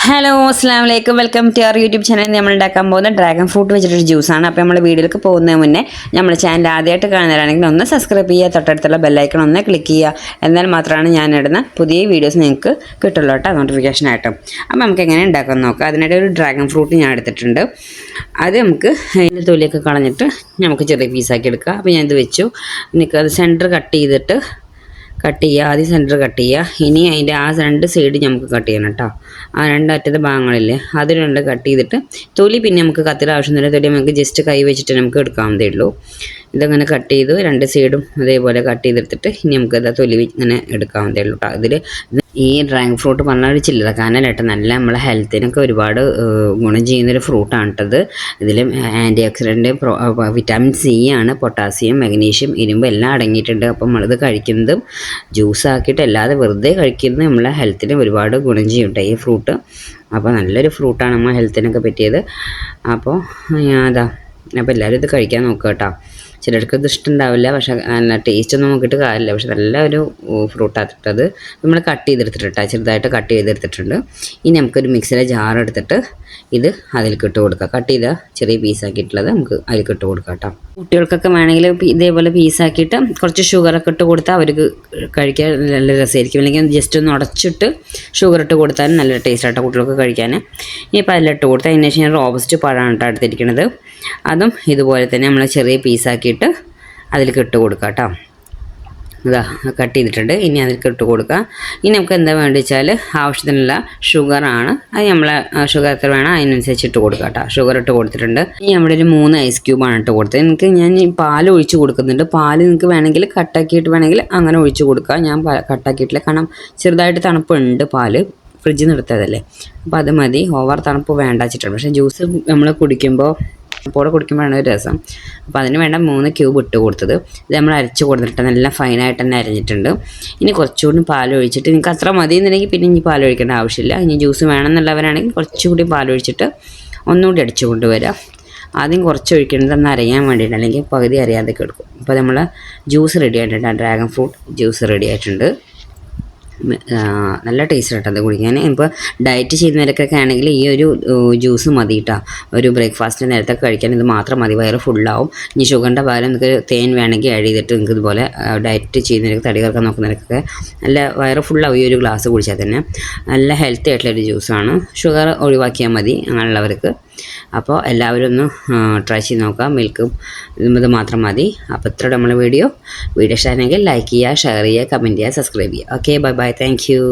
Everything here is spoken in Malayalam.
ഹലോ അസ്സാം വലൈക്കും welcome to our YouTube channel. നമ്മൾ ഉണ്ടാക്കാൻ പോകുന്ന ഡ്രാഗൺ ഫ്രൂട്ട് വെച്ചിട്ടൊരു ജ്യൂസാണ്. അപ്പോൾ നമ്മൾ വീഡിയോയിലേക്ക് പോകുന്നതിന് മുന്നേ നമ്മൾ ചാനൽ ആദ്യമായിട്ട് കാണുന്നവരാണെങ്കിൽ ഒന്ന് സബ്സ്ക്രൈബ് ചെയ്യുക, തൊട്ടടുത്തുള്ള ബെല്ലൈക്കൺ ഒന്ന് ക്ലിക്ക് ചെയ്യുക. എന്നാൽ മാത്രമാണ് ഞാൻ ഇടുന്ന പുതിയ വീഡിയോസ് നിങ്ങൾക്ക് കിട്ടുള്ളൂ കേട്ടോ, നോട്ടിഫിക്കേഷനായിട്ടും. അപ്പോൾ നമുക്ക് എങ്ങനെ ഉണ്ടാക്കാൻ നോക്കാം. അതിനിടെ ഒരു ഡ്രാഗൺ ഫ്രൂട്ട് ഞാൻ എടുത്തിട്ടുണ്ട്. അത് നമുക്ക് അതിൻ്റെ തൊലിയൊക്കെ കളഞ്ഞിട്ട് നമുക്ക് ചെറിയ പീസാക്കി എടുക്കുക. അപ്പോൾ ഞാനിത് വെച്ചു. എനിക്കത് സെൻറ്റർ കട്ട് ചെയ്യുക. ആദ്യം സെൻറ്റർ കട്ട് ചെയ്യുക. ഇനി അതിൻ്റെ ആ രണ്ട് സൈഡ് നമുക്ക് കട്ട് ചെയ്യണം കേട്ടോ. ആ രണ്ടറ്റത്തെ ഭാഗങ്ങളില്ലേ അത് രണ്ട് കട്ട് ചെയ്തിട്ട് തൊലി പിന്നെ നമുക്ക് കത്തിയുടെ ആവശ്യമൊന്നുമില്ല. തൊലി നമുക്ക് ജസ്റ്റ് കൈ വെച്ചിട്ട് നമുക്ക് എടുക്കാവുന്നതേ ഉള്ളൂ. ഇതങ്ങനെ കട്ട് ചെയ്ത് രണ്ട് സൈഡും അതേപോലെ കട്ട് ചെയ്തെടുത്തിട്ട് ഇനി നമുക്കത് തൊലി ഇങ്ങനെ എടുക്കാവുന്നതേ ഉള്ളൂ കേട്ടോ. ഇതിൽ ഈ ഡ്രാഗൺ ഫ്രൂട്ട് പറഞ്ഞാൽ ഒരു ചില്ലറ കാനലായിട്ട് നല്ല നമ്മളെ ഹെൽത്തിനൊക്കെ ഒരുപാട് ഗുണം ചെയ്യുന്നൊരു ഫ്രൂട്ടാണ് കേട്ടത്. ഇതിൽ ആൻറ്റി ഓക്സിഡൻറ്റ്, വിറ്റാമിൻ സി ആണ്, പൊട്ടാസ്യം, മഗ്നീഷ്യം, ഇരുമ്പ് എല്ലാം അടങ്ങിയിട്ടുണ്ട്. അപ്പം നമ്മളിത് കഴിക്കുന്നതും ജ്യൂസാക്കിയിട്ട് അല്ലാതെ വെറുതെ കഴിക്കുന്നത് നമ്മളെ ഹെൽത്തിന് ഒരുപാട് ഗുണം ചെയ്യും കേട്ടോ ഈ ഫ്രൂട്ട്. അപ്പോൾ നല്ലൊരു ഫ്രൂട്ടാണ് നമ്മൾ ഹെൽത്തിനൊക്കെ പറ്റിയത്. അപ്പോൾ അപ്പോൾ എല്ലാവരും ഇത് കഴിക്കാൻ നോക്കുക കേട്ടോ. ചിലർക്ക് ഇത് ഇഷ്ടമുണ്ടാവില്ല, പക്ഷേ നല്ല ടേസ്റ്റൊന്നും നോക്കിയിട്ട് കാര്യമില്ല. പക്ഷെ നല്ലൊരു ഫ്രൂട്ടാത്തിട്ടത് നമ്മൾ കട്ട് ചെയ്തെടുത്തിട്ട് ചെറുതായിട്ട് കട്ട് ചെയ്തെടുത്തിട്ടുണ്ട്. ഇനി നമുക്കൊരു മിക്സിയിലെ ജാർ എടുത്തിട്ട് ഇത് അതിലേക്ക് ഇട്ട് കൊടുക്കുക. കട്ട് ചെയ്ത ചെറിയ പീസാക്കിയിട്ടുള്ളത് നമുക്ക് അതിലേക്ക് ഇട്ട് കൊടുക്കാം കേട്ടോ. കുട്ടികൾക്കൊക്കെ വേണമെങ്കിൽ ഇതേപോലെ പീസാക്കിയിട്ട് കുറച്ച് ഷുഗറൊക്കെ ഇട്ട് കൊടുത്താൽ അവർക്ക് കഴിക്കാൻ നല്ല രസമായിരിക്കും. അല്ലെങ്കിൽ ജസ്റ്റ് ഒന്ന് ഉടച്ചിട്ട് ഷുഗർ ഇട്ട് കൊടുത്താലും നല്ല ടേസ്റ്റ് ആട്ടോ കുട്ടികൾക്ക് കഴിക്കാൻ. ഇനിയിപ്പോൾ അതിലിട്ട് കൊടുത്താൽ അതിന് ശേഷം റോബസ്റ്റ് പഴമാണ് കേട്ടോ എടുത്തിരിക്കുന്നത്. അതും ഇതുപോലെ തന്നെ നമ്മൾ ചെറിയ പീസാക്കിയിട്ട് അതിലേക്ക് ഇട്ട് കൊടുക്കുക കേട്ടോ. ഇതാ കട്ട് ചെയ്തിട്ടുണ്ട്. ഇനി അതിലേക്ക് ഇട്ട് കൊടുക്കുക. ഇനി നമുക്ക് എന്താ വേണ്ടി വെച്ചാൽ ആവശ്യത്തിനുള്ള ഷുഗറാണ്. അത് നമ്മൾ ഷുഗർ എത്ര വേണം അതിനനുസരിച്ച് ഇട്ട് കൊടുക്കുക കേട്ടോ. ഷുഗർ ഇട്ട് കൊടുത്തിട്ടുണ്ട്. ഇനി നമ്മുടെ ഒരു 3 ഐസ് ക്യൂബാണ് ഇട്ട് കൊടുത്തത്. ഞാൻ പാൽ ഒഴിച്ച് കൊടുക്കുന്നുണ്ട്. പാൽ നിങ്ങൾക്ക് വേണമെങ്കിൽ കട്ടാക്കിയിട്ട് വേണമെങ്കിൽ അങ്ങനെ ഒഴിച്ച് കൊടുക്കുക. ഞാൻ കട്ടാക്കിയിട്ടില്ല, കാരണം ചെറുതായിട്ട് തണുപ്പുണ്ട് പാല്, ഫ്രിഡ്ജിൽ നിന്ന് എടുത്തതല്ലേ. അപ്പോൾ അത് മതി, ഓവർ തണുപ്പ് വേണ്ട വെച്ചിട്ടുണ്ട്. പക്ഷേ ജ്യൂസ് നമ്മൾ കുടിക്കുമ്പോൾ കുടിക്കുമ്പോഴാണ് ഒരു രസം. അപ്പോൾ അതിന് വേണ്ട 3 ക്യൂബ് ഇട്ട് കൊടുത്തത്. ഇത് നമ്മൾ അരച്ച് കൊടുത്തിട്ട് നല്ല ഫൈനായിട്ട് തന്നെ അരിഞ്ഞിട്ടുണ്ട്. ഇനി കുറച്ചുകൂടി പാലൊഴിച്ചിട്ട് നിങ്ങൾക്ക് അത്ര മതി എന്നുണ്ടെങ്കിൽ പിന്നെ ഇനി പാലൊഴിക്കേണ്ട ആവശ്യമില്ല. ഇനി ജ്യൂസ് വേണമെന്നുള്ളവരാണെങ്കിൽ കുറച്ചുകൂടി പാലൊഴിച്ചിട്ട് ഒന്നുകൂടി അടിച്ചു കൊണ്ടുവരാം. ആദ്യം കുറച്ച് ഒഴിക്കേണ്ടത് ഒന്ന് അരയാൻ വേണ്ടിയിട്ട്, അല്ലെങ്കിൽ പകുതി അറിയാതെ എടുക്കും. അപ്പോൾ നമ്മൾ ജ്യൂസ് റെഡി ആയിട്ടുണ്ട്. ഡ്രാഗൺ ഫ്രൂട്ട് ജ്യൂസ് റെഡി ആയിട്ടുണ്ട്. നല്ല ടേസ്റ്റ് കേട്ടോ അത് കുടിക്കാൻ. ഇപ്പോൾ ഡയറ്റ് ചെയ്യുന്നവരൊക്കെ ആണെങ്കിൽ ഈ ഒരു ജ്യൂസ് മതി കേട്ടോ. ഒരു ബ്രേക്ക്ഫാസ്റ്റ് നേരത്തെ കഴിക്കാൻ ഇത് മാത്രം മതി, വയറ് ഫുള്ളാവും. ഇനി ഷുഗറിൻ്റെ പകരം നിങ്ങൾക്ക് തേൻ വേണമെങ്കിൽ ആഡ് ചെയ്തിട്ട് നിങ്ങൾക്ക് ഇതുപോലെ ഡയറ്റ് ചെയ്യുന്നവർക്ക്, തടി കറക്കാൻ നോക്കുന്നവർക്കൊക്കെ നല്ല വയറ് ഫുള്ളാവും ഈ ഒരു ഗ്ലാസ് കുടിച്ചാൽ തന്നെ. നല്ല ഹെൽത്തി ആയിട്ടുള്ളൊരു ജ്യൂസാണ്. ഷുഗർ ഒഴിവാക്കിയാൽ മതി അങ്ങനെയുള്ളവർക്ക്. അപ്പോൾ എല്ലാവരും ഒന്ന് ട്രൈ ചെയ്ത് നോക്കാം. മിൽക്കും ഇത് മാത്രം മതി. അപ്പോൾ ഇത്ര നമ്മൾ വീഡിയോ ഇഷ്ടമാണെങ്കിൽ ലൈക്ക് ചെയ്യുക, ഷെയർ ചെയ്യുക, കമൻറ്റ് ചെയ്യുക, സബ്സ്ക്രൈബ് ചെയ്യുക. Okay, bye bye, thank you.